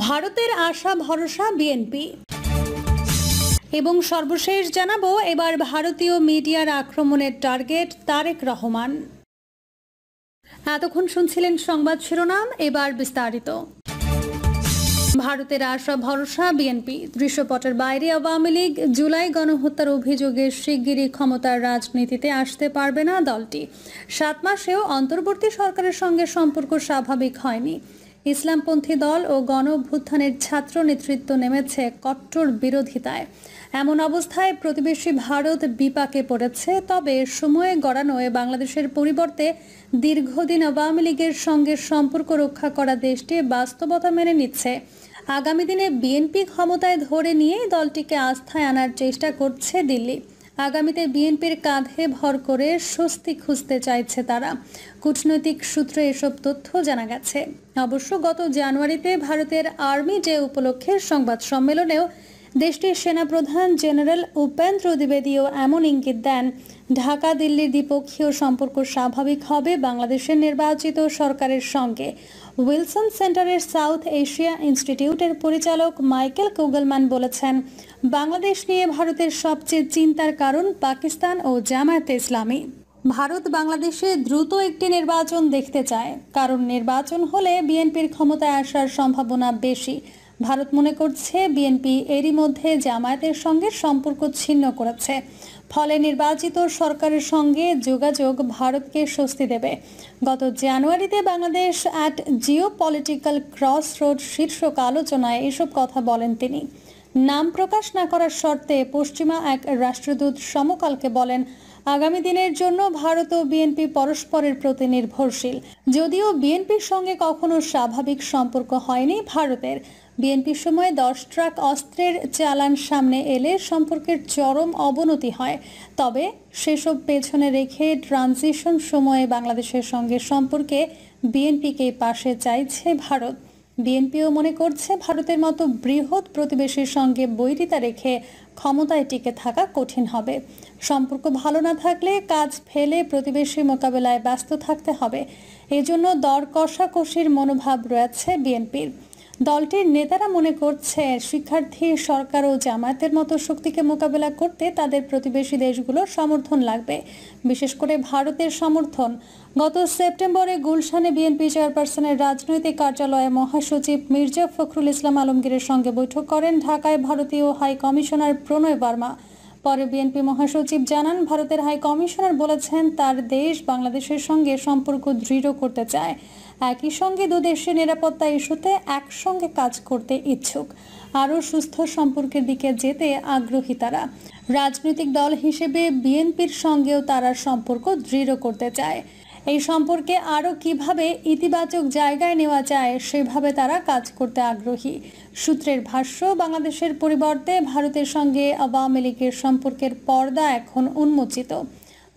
ভারতের আশা ভরসা বিএনপি। এবং সর্বশেষ জানাবো এবার ভারতীয় মিডিয়ার আক্রমণের টার্গেট তারেক রহমান। এতক্ষণ শুনছিলেন সংবাদ শিরোনাম, এবার বিস্তারিত। ভারতের আশা ভরসা বিএনপি। দৃশ্যপটের বাইরে আওয়ামী লীগ জুলাই গণহত্যার অভিযোগে শিগগিরই ক্ষমতার রাজনীতিতে আসতে পারবে না দলটি। 7 মাসেও অন্তর্বর্তী সরকারের সঙ্গে সম্পর্ক স্বাভাবিক হয়নি। ইসলামপন্থী দল ও গণ অভ্যুত্থানের ছাত্র নেতৃত্ব নেমেছে কট্টর বিরোধিতায়। এমন অবস্থায় প্রতিবেশী ভারত বিপাকে পড়েছে। তবে সময়ে গড়ানো বাংলাদেশের পরিবর্তে দীর্ঘদিন আওয়ামী লীগের সঙ্গে সম্পর্ক রক্ষা করা দেশটি বাস্তবতা মেনে নিচ্ছে। আগামী দিনে বিএনপি ক্ষমতায় ধরে নিয়ে দলটিকে আস্থায় আনার চেষ্টা করছে দিল্লি। আগামীতে বিএনপির কাঁধে ভর করে স্বস্তি খুঁজতে চাইছে তারা। কূটনৈতিক সূত্রে এসব তথ্য জানা গেছে। অবশ্য গত জানুয়ারিতে ভারতের আর্মি ডে উপলক্ষে সংবাদ সম্মেলনেও দেশটির সেনাপ্রধান জেনারেল উপেন্দ্র দ্বিবেদীও এমন ইঙ্গিত দেন, ঢাকা দিল্লির দ্বিপক্ষীয় সম্পর্ক স্বাভাবিক হবে বাংলাদেশের নির্বাচিত সরকারের সঙ্গে। উইলসন সেন্টারের সাউথ এশিয়া ইনস্টিটিউটের পরিচালক মাইকেল কুগলম্যান বলেছেন, বাংলাদেশ নিয়ে ভারতের সবচেয়ে চিন্তার কারণ পাকিস্তান ও জামায়াতে ইসলামী। ভারত বাংলাদেশে দ্রুত একটি নির্বাচন দেখতে চায়, কারণ নির্বাচন হলে বিএনপির ক্ষমতায় আসার সম্ভাবনা বেশি। ভারত মনে করছে বিএনপি এরই মধ্যে জামায়াতের সঙ্গে সম্পর্ক ছিন্ন করেছে, ফলে নির্বাচিত সরকারের সঙ্গে যোগাযোগ ভারতকে স্বস্তি দেবে। গত জানুয়ারিতে Bangladesh at Jio political cross road শীর্ষক আলোচনায় এসব কথা বলেন তিনি। নাম প্রকাশ না করার শর্তে পশ্চিমা এক রাষ্ট্রদূত সমকালকে বলেন, আগামী দিনের জন্য ভারত ও বিএনপি পরস্পরের প্রতি নির্ভরশীল। যদিও বিএনপির সঙ্গে কখনো স্বাভাবিক সম্পর্ক হয়নি ভারতের। বিএনপির সময় 10 ট্রাক অস্ত্রের চালান সামনে এলে সম্পর্কের চরম অবনতি হয়। তবে সেসব পেছনে রেখে ট্রানজিশন সময়ে বাংলাদেশের সঙ্গে সম্পর্কে বিএনপিকে পাশে চাইছে ভারত। বিএনপিও মনে করছে ভারতের মতো বৃহৎ প্রতিবেশীর সঙ্গে বৈরিতা রেখে ক্ষমতায় টিকে থাকা কঠিন হবে। সম্পর্ক ভালো না থাকলে কাজ ফেলে প্রতিবেশী মোকাবেলায় ব্যস্ত থাকতে হবে। এজন্য দর কষাকষির মনোভাব রয়েছে বিএনপির। দলটির নেতারা মনে করছে শিক্ষার্থী সরকার ও জামায়াতের মতো শক্তিকে মোকাবেলা করতে তাদের প্রতিবেশী দেশগুলোর সমর্থন লাগবে, বিশেষ করে ভারতের সমর্থন। গত সেপ্টেম্বরে গুলশানে বিএনপি চেয়ারপারসনের রাজনৈতিক কার্যালয়ে মহাসচিব মির্জা ফখরুল ইসলাম আলমগীরের সঙ্গে বৈঠক করেন ঢাকায় ভারতীয় হাই কমিশনার প্রণয় বর্মা। পরে বিএনপি মহাসচিব জানান, ভারতের হাই কমিশনার বলেছেন তার দেশ বাংলাদেশের সঙ্গে সম্পর্ক দৃঢ় করতে চায়। একই সঙ্গে দুদেশের নিরাপত্তা ইস্যুতে একসঙ্গে কাজ করতে ইচ্ছুক। আরও সুস্থ সম্পর্কের দিকে যেতে আগ্রহী তারা। রাজনৈতিক দল হিসেবে বিএনপির সঙ্গেও তারা সম্পর্ক দৃঢ় করতে চায়। এই সম্পর্কে আরও কিভাবে ইতিবাচক জায়গায় নেওয়া যায় সেভাবে তারা কাজ করতে আগ্রহী। সূত্রের ভাষ্য, বাংলাদেশের পরিবর্তে ভারতের সঙ্গে আওয়ামী লীগের সম্পর্কের পর্দা এখন উন্মোচিত।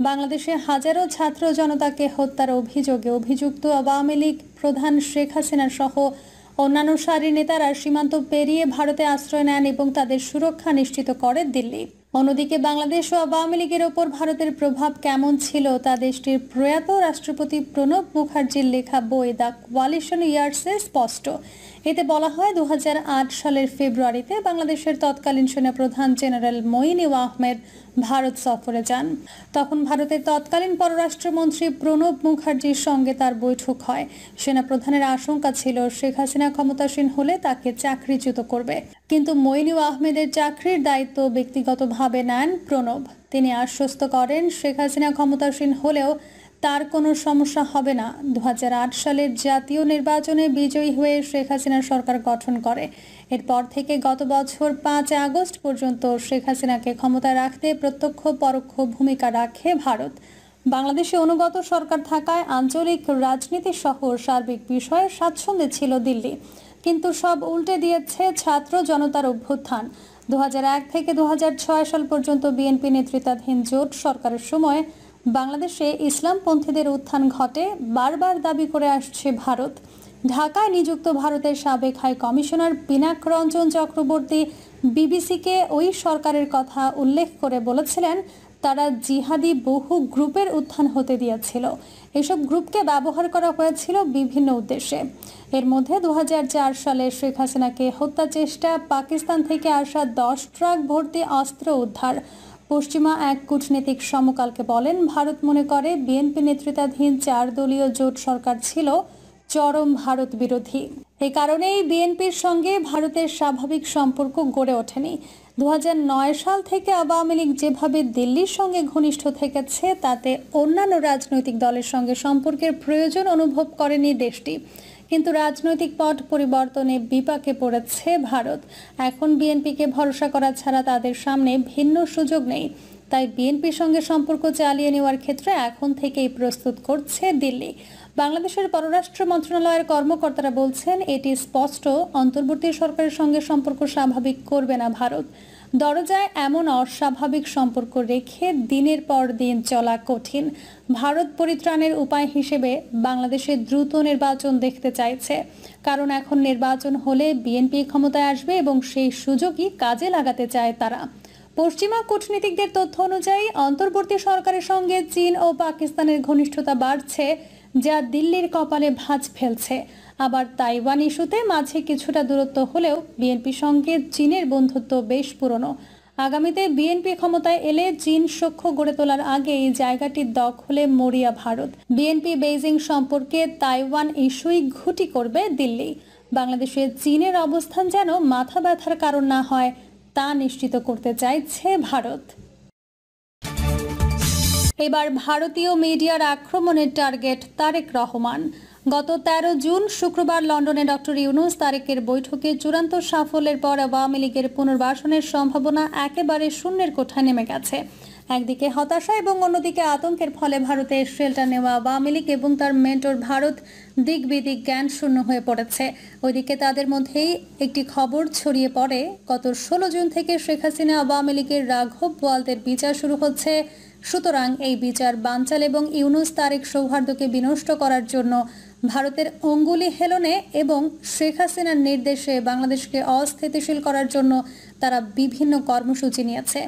বাংলাদেশে হাজারো ছাত্র জনতাকে হত্যার অভিযোগে অভিযুক্ত আওয়ামী লীগ প্রধান শেখ হাসিনা সহ অন্যান্য সারির নেতারা সীমান্ত পেরিয়ে ভারতে আশ্রয় নেন এবং তাদের সুরক্ষা নিশ্চিত করে দিল্লি। অন্যদিকে বাংলাদেশ ও আওয়ামী লীগের ওপর ভারতের প্রভাব কেমন ছিল তা দেশটির প্রয়াত রাষ্ট্রপতি প্রণব মুখার্জির লেখা বই দ্য কোয়ালিশন ইয়ার্সে স্পষ্ট। এতে বলা হয়, 2008 সালের ফেব্রুয়ারিতে বাংলাদেশের তৎকালীন সেনাপ্রধান জেনারেল মঈন আহমেদ ভারত সফরে যান। তখন ভারতের তৎকালীন পররাষ্ট্রমন্ত্রী প্রণব মুখার্জির সঙ্গে তার বৈঠক হয়। সেনাপ্রধানের আশঙ্কা ছিল শেখ হাসিনা ক্ষমতাসীন হলে তাকে চাকরিচ্যুত করবে, কিন্তু মঈন আহমেদের চাকরির দায়িত্ব ব্যক্তিগতভাবে নেন প্রণব। তিনি আশ্বস্ত করেন, শেখ হাসিনা ক্ষমতাসীন হলেও তার কোনো সমস্যা হবে না। 2008 সালের জাতীয় নির্বাচনে বিজয়ী হয়ে শেখ হাসিনা সরকার গঠন করে। এরপর থেকে গত বছর 5 আগস্ট পর্যন্ত শেখ হাসিনাকে ক্ষমতায় রাখতে প্রত্যক্ষ পরোক্ষ ভূমিকা রাখে ভারত। বাংলাদেশে অনুগত সরকার থাকায় আঞ্চলিক রাজনীতি সহ সার্বিক বিষয়ে স্বাচ্ছন্দ্যে ছিল দিল্লি। কিন্তু সব উল্টে দিয়েছে ছাত্র জনতার অভ্যুত্থান। 2001 থেকে 2006 সাল পর্যন্ত বিএনপি নেতৃত্বাধীন জোট সরকারের সময় বাংলাদেশে ইসলামপন্থীদের উত্থান ঘটে, বারবার দাবি করে আসছে ভারত। ঢাকায় নিযুক্ত ভারতের সাবেক হাই কমিশনার পিনাক রঞ্জন চক্রবর্তী বিবিসিকে ওই সরকারের কথা উল্লেখ করে বলেছিলেন, তারা জিহাদি বহু গ্রুপের উত্থান হতে দিয়েছিল। এসব গ্রুপকে ব্যবহার করা হয়েছিল বিভিন্ন উদ্দেশ্যে। এর মধ্যে 2004 সালে শেখ হাসিনাকে হত্যা চেষ্টা, পাকিস্তান থেকে আসা 10 ট্রাক ভর্তি অস্ত্র উদ্ধার। পশ্চিমা এক কূটনীতিক সমকালকে বলেন, ভারত মনে করে বিএনপি নেতৃত্বাধীন 4 দলীয় জোট সরকার ছিল চরম ভারত বিরোধী। এ কারণেই বিএনপির সঙ্গে ভারতের স্বাভাবিক সম্পর্ক গড়ে ওঠেনি। 2009 সাল থেকে আওয়ামী লীগ যেভাবে দিল্লির সঙ্গে ঘনিষ্ঠ থেকেছে, তাতে অন্যান্য রাজনৈতিক দলের সঙ্গে সম্পর্কের প্রয়োজন অনুভব করেনি দেশটি। কিন্তু রাজনৈতিক পট পরিবর্তনে বিপাকে পড়েছে ভারত। এখন বিএনপিকে ভরসা করা ছাড়া তাদের সামনে ভিন্ন সুযোগ নেই। তাই বিএনপির সঙ্গে সম্পর্ক চালিয়ে নেওয়ার ক্ষেত্রে এখন থেকেই প্রস্তুত করছে দিল্লি। বাংলাদেশের পররাষ্ট্র মন্ত্রণালয়ের কর্মকর্তারা বলছেন, এটি স্পষ্ট অন্তর্বর্তী সরকারের সঙ্গে সম্পর্ক স্বাভাবিক করবে না ভারত। দরজায় এমন অস্বাভাবিক সম্পর্ক রেখে দিনের পর দিন চলা কঠিন। ভারত পরিত্রাণের উপায় হিসেবে বাংলাদেশে দ্রুত নির্বাচন দেখতে চাইছে, কারণ এখন নির্বাচন হলে বিএনপি ক্ষমতায় আসবে এবং সেই সুযোগই কাজে লাগাতে চায় তারা। পশ্চিমা কূটনীতিকদের তথ্য অনুযায়ী অন্তর্বর্তী সরকারের সঙ্গে চীন ও পাকিস্তানের ঘনিষ্ঠতা বাড়ছে, যা দিল্লির কপালে ভাঁজ ফেলছে। আবার তাইওয়ান ইস্যুতে মাঝে কিছুটা দূরত্ব হলেও বিএনপির সঙ্গে চীনের বন্ধুত্ব বেশ পুরনো। আগামীতে বিএনপি ক্ষমতায় এলে চীন সখ্য গড়ে তোলার আগে এই জায়গাটির দখলে মরিয়া ভারত। বিএনপি বেইজিং সম্পর্কে তাইওয়ান ইস্যুই ঘুঁটি করবে দিল্লি। বাংলাদেশে চীনের অবস্থান যেন মাথা ব্যথার কারণ না হয়, তা নিশ্চিত করতে চাইছে ভারত। এবার ভারতীয় মিডিয়ার আক্রমণের টার্গেট তারেক রহমান। গত 13 জুন শুক্রবার লন্ডনে ডক্টর ইউনূস তারেকের বৈঠকে চূড়ান্ত সাফল্যের পর আওয়ামী লীগের পুনর্বাসনের সম্ভাবনা একেবারে শূন্যের কোঠায় নেমে গেছে। একদিকে হতাশা এবং অন্যদিকে আতঙ্কের ফলে ভারতের শেল্টার নেওয়া আওয়ামী লীগ এবং তার মেন্টর ভারত দিক বিদিক জ্ঞান শূন্য হয়ে পড়েছে। ওইদিকে তাদের মধ্যেই একটি খবর ছড়িয়ে পড়ে, গত 16 জুন থেকে শেখ হাসিনা আওয়ামী লীগের রাঘব বোয়ালদের বিচার শুরু হচ্ছে। সুতরাং এই বিচার বানচাল এবং ইউনূস তারেক সৌহার্দ্যকে বিনষ্ট করার জন্য ভারতের অঙ্গুলি হেলনে এবং শেখ হাসিনার নির্দেশে বাংলাদেশকে অস্থিতিশীল করার জন্য তারা বিভিন্ন কর্মসূচি নিয়েছে।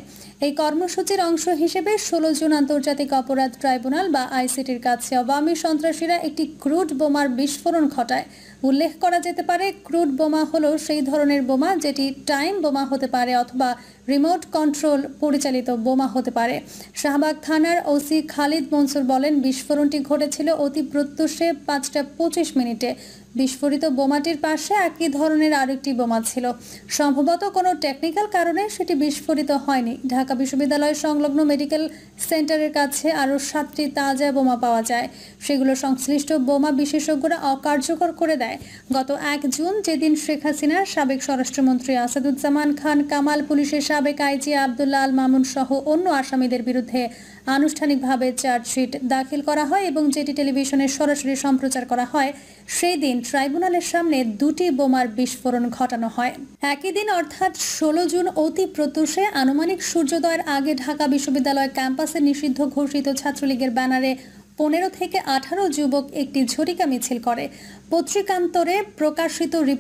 এই কর্মসূচির অংশ হিসেবে 16 জুন আন্তর্জাতিক অপরাধ ট্রাইব্যুনাল বা আইসিটির কাছে আওয়ামী সন্ত্রাসীরা একটি ক্রুড বোমার বিস্ফোরণ ঘটায়। উল্লেখ করা যেতে পারে, ক্রুড বোমা হলো সেই ধরনের বোমা যেটি টাইম বোমা হতে পারে অথবা রিমোট কন্ট্রোল পরিচালিত বোমা হতে পারে। শাহবাগ থানার ওসি খালিদ মনসুর বলেন, বিস্ফোরণটি ঘটেছিল অতি প্রত্যুষে 5টা 25 মিনিটে। বিস্ফোরিত বোমাটির পাশে একই ধরনের আরেকটি বোমা ছিল। সম্ভবত কোনো টেকনিক্যাল কারণে সেটি বিস্ফোরিত হয়নি। ঢাকা বিশ্ববিদ্যালয় সংলগ্ন মেডিকেল সেন্টারের কাছে আরও 7টি তাজা বোমা পাওয়া যায়। সেগুলো সংশ্লিষ্ট বোমা বিশেষজ্ঞরা অকার্যকর করে দেয়। গত 1 জুন, যেদিন শেখ হাসিনার সাবেক স্বরাষ্ট্রমন্ত্রী আসাদুজ্জামান খান কামাল, পুলিশের সাবেক আইজি আব্দুল্লাহ আল মামুন সহ অন্য আসামিদের বিরুদ্ধে আনুষ্ঠানিকভাবে চার্জশিট দাখিল করা হয় এবং যেটি টেলিভিশনে সরাসরি সম্প্রচার করা হয়, সেই দিন ট্রাইব্যুনালের সামনে 2টি বোমার বিস্ফোরণ ঘটানো হয়। একই দিন অর্থাৎ 16 জুন অতি প্রত্যুষে আনুমানিক সূর্যোদয়ের আগে ঢাকা বিশ্ববিদ্যালয় ক্যাম্পাসে নিষিদ্ধ ঘোষিত ছাত্রলীগের ব্যানারে 15 থেকে 18 যুবক একটি ঝটিকা মিছিল করে। পত্রিকান্তরে প্রকাশিত রিপোর্ট